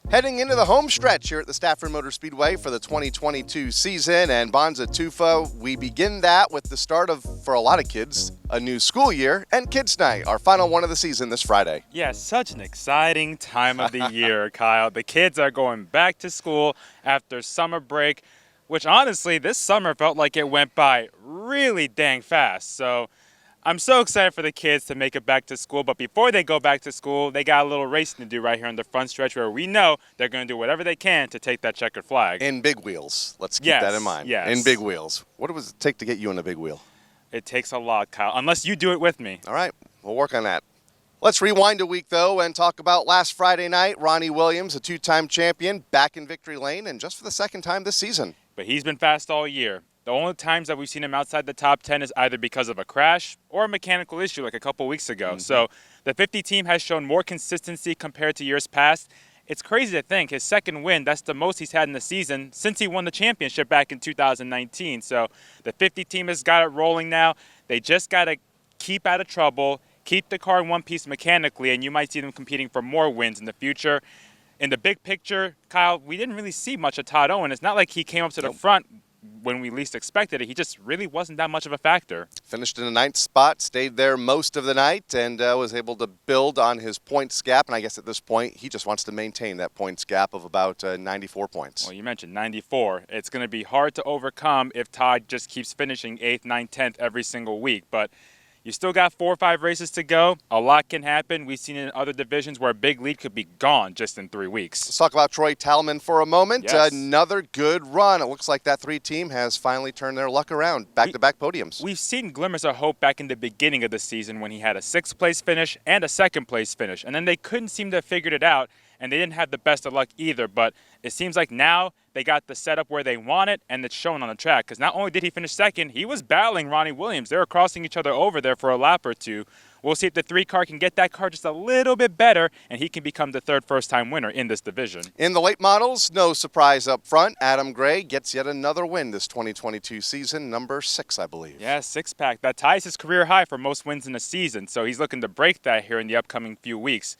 Heading into the home stretch here at the Stafford Motor Speedway for the 2022 season, and Bonssa Tufa, we begin that with the start of, for a lot of kids, a new school year and Kids Night, our final one of the season this Friday. Yeah, such an exciting time of the year, Kyle. The kids are going back to school after summer break, which honestly, this summer felt like it went by really dang fast. So I'm so excited for the kids to make it back to school, but before they go back to school, they got a little racing to do right here on the front stretch where we know they're going to do whatever they can to take that checkered flag. In big wheels. Let's keep that in mind. Yes. In big wheels. What does it take to get you in a big wheel? It takes a lot, Kyle, unless you do it with me. All right, we'll work on that. Let's rewind a week, though, and talk about last Friday night. Ronnie Williams, a two-time champion, back in victory lane, and just for the second time this season. But he's been fast all year. The only times that we've seen him outside the top 10 is either because of a crash or a mechanical issue like a couple weeks ago. So the 50 team has shown more consistency compared to years past. It's crazy to think his second win, that's the most he's had in the season since he won the championship back in 2019. So the 50 team has got it rolling now. They just got to keep out of trouble, keep the car in one piece mechanically, and you might see them competing for more wins in the future. In the big picture, Kyle, we didn't really see much of Todd Owen. It's not like he came up to the front when we least expected it. He just really wasn't that much of a factor. Finished in the ninth spot, stayed there most of the night, and was able to build on his points gap. And I guess at this point, he just wants to maintain that points gap of about 94 points. Well, you mentioned 94. It's going to be hard to overcome if Todd just keeps finishing 8th, 9th, 10th every single week. But you still got 4 or 5 races to go. A lot can happen. We've seen it in other divisions where a big lead could be gone just in 3 weeks. Let's talk about Troy Tallman for a moment. Yes. Another good run. It looks like that 3 team has finally turned their luck around. Back-to-back podiums. We've seen glimmers of hope back in the beginning of the season when he had a 6th place finish and a 2nd place finish. And then they couldn't seem to have figured it out, and they didn't have the best of luck either. But it seems like now they got the setup where they want it, and it's shown on the track. Because not only did he finish 2nd, he was battling Ronnie Williams. They were crossing each other over there for a lap or 2. We'll see if the 3 car can get that car just a little bit better, and he can become the 3rd first-time winner in this division. In the late models, no surprise up front. Adam Gray gets yet another win this 2022 season, number 6, I believe. Yeah, 6-pack. That ties his career high for most wins in a season, so he's looking to break that here in the upcoming few weeks.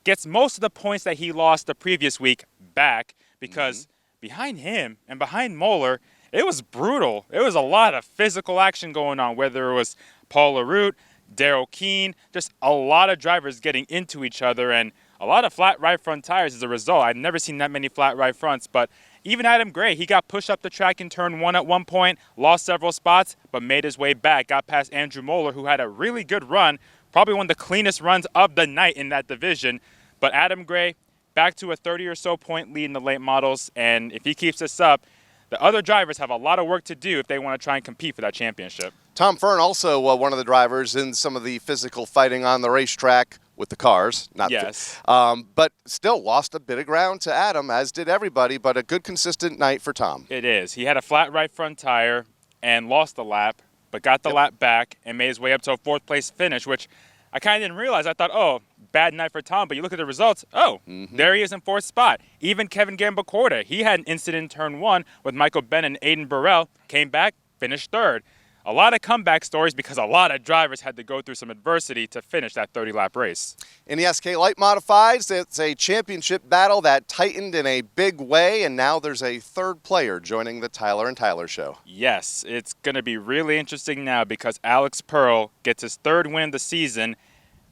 Gets most of the points that he lost the previous week back because behind him and behind Moeller, it was brutal. It was a lot of physical action going on, whether it was Paul LaRoute, Darrell Keene, just a lot of drivers getting into each other and a lot of flat right front tires as a result. I've never seen that many flat right fronts, but even Adam Gray, he got pushed up the track in turn 1 at one point, lost several spots, but made his way back, got past Andrew Moeller, who had a really good run, probably one of the cleanest runs of the night in that division. But Adam Gray, back to a 30 or so point lead in the late models, and if he keeps this up, the other drivers have a lot of work to do if they want to try and compete for that championship. Tom Fern, also one of the drivers in some of the physical fighting on the racetrack with the cars. But still lost a bit of ground to Adam, as did everybody, but a good consistent night for Tom. It is. He had a flat right front tire and lost the lap, but got the lap back and made his way up to a 4th place finish, which I kind of didn't realize. I thought, oh, bad night for Tom, but you look at the results, there he is in 4th spot. Even Kevin Gambacorda, he had an incident in turn 1 with Michael Bennett and Aiden Burrell, came back, finished 3rd. A lot of comeback stories because a lot of drivers had to go through some adversity to finish that 30-lap race. In the SK Light Modifieds, it's a championship battle that tightened in a big way, and now there's a 3rd player joining the Tyler and Tyler show. Yes, it's going to be really interesting now because Alex Pearl gets his 3rd win of the season,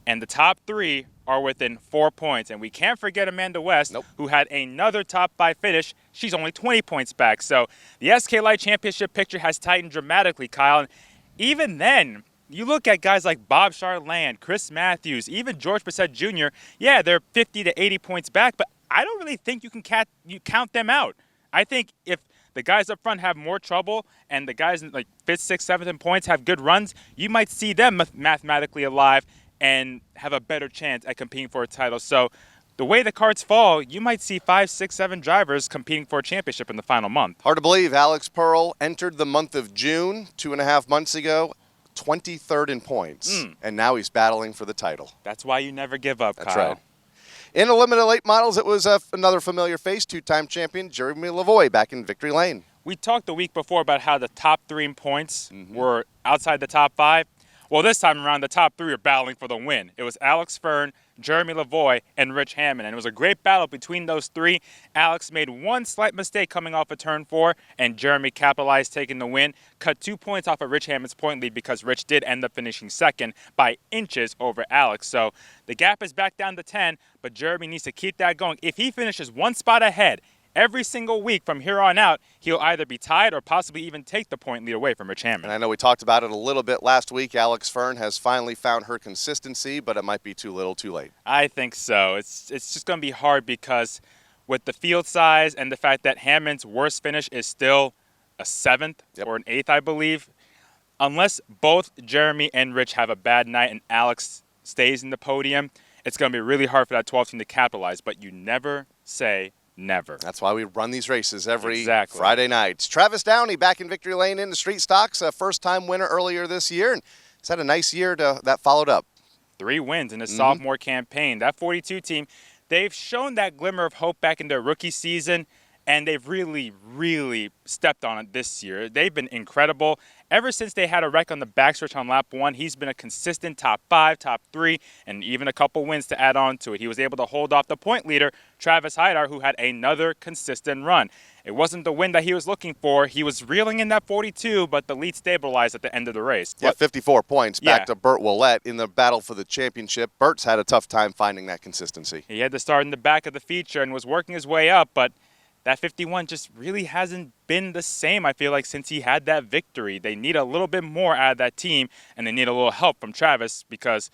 and the top 3 are within 4 points. And we can't forget Amanda West, who had another top 5 finish. She's only 20 points back. So the SK Light Championship picture has tightened dramatically, Kyle. And even then, you look at guys like Bob Charland, Chris Matthews, even George Brissett Jr., yeah, they're 50 to 80 points back, but I don't really think you can count them out. I think if the guys up front have more trouble and the guys in like 5th, 6th, 7th in points have good runs, you might see them mathematically alive and have a better chance at competing for a title. So the way the cards fall, you might see 5, 6, 7 drivers competing for a championship in the final month. Hard to believe Alex Pearl entered the month of June 2.5 months ago, 23rd in points, and now he's battling for the title. That's why you never give up, Kyle. That's right. In the limited late models, it was another familiar face, 2-time champion Jeremy Lavoie back in victory lane. We talked the week before about how the top 3 in points were outside the top 5. Well, this time around, the top three are battling for the win. It was Alex Fern, Jeremy Lavoie, and Rich Hammond. And it was a great battle between those three. Alex made one slight mistake coming off of turn 4, and Jeremy capitalized, taking the win. Cut 2 points off of Rich Hammond's point lead because Rich did end up finishing second by inches over Alex. So the gap is back down to 10, but Jeremy needs to keep that going. If he finishes one spot ahead every single week from here on out, he'll either be tied or possibly even take the point lead away from Rich Hammond. And I know we talked about it a little bit last week. Alex Fern has finally found her consistency, but it might be too little too late. I think so. It's just going to be hard because with the field size and the fact that Hammond's worst finish is still a 7th or an 8th, I believe, unless both Jeremy and Rich have a bad night and Alex stays in the podium, it's going to be really hard for that 12 team to capitalize. But you never say never. That's why we run these races every Exactly. Friday nights. Travis Downey back in victory lane in the street stocks, a first-time winner earlier this year, and he's had a nice year that followed up. 3 wins in his sophomore campaign. That 42 team, they've shown that glimmer of hope back in their rookie season, and they've really, really stepped on it this year. They've been incredible. Ever since they had a wreck on the backstretch on lap 1, he's been a consistent top 5, top 3, and even a couple wins to add on to it. He was able to hold off the point leader, Travis Hydar, who had another consistent run. It wasn't the win that he was looking for. He was reeling in that 42, but the lead stabilized at the end of the race. Yeah, 54 points back Yeah. to Burt Willett in the battle for the championship. Burt's had a tough time finding that consistency. He had to start in the back of the feature and was working his way up, but that 51 just really hasn't been the same, I feel like, since he had that victory. They need a little bit more out of that team, and they need a little help from Travis because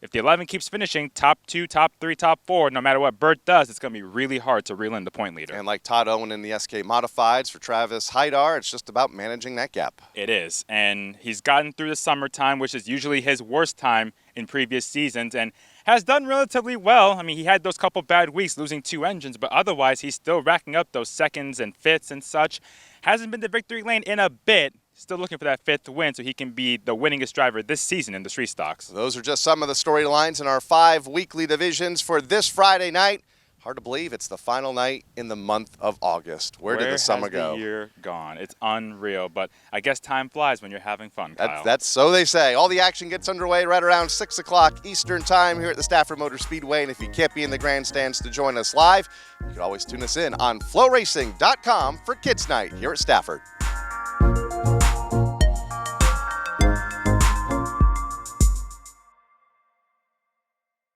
if the 11 keeps finishing top 2, top 3, top 4, no matter what Burt does, it's going to be really hard to reel in the point leader. And like Todd Owen in the SK Modifieds for Travis Hydar, it's just about managing that gap. It is, and he's gotten through the summertime, which is usually his worst time in previous seasons, and has done relatively well. I mean, he had those couple bad weeks losing 2 engines, but otherwise he's still racking up those seconds and fifths and such. Hasn't been to victory lane in a bit. Still looking for that 5th win so he can be the winningest driver this season in the street stocks. Those are just some of the storylines in our 5 weekly divisions for this Friday night. Hard to believe it's the final night in the month of August. Where did the summer go? Where has the year gone? It's unreal, but I guess time flies when you're having fun, Kyle. That's so they say. All the action gets underway right around 6 o'clock Eastern Time here at the Stafford Motor Speedway. And if you can't be in the grandstands to join us live, you can always tune us in on flowracing.com for Kids Night here at Stafford.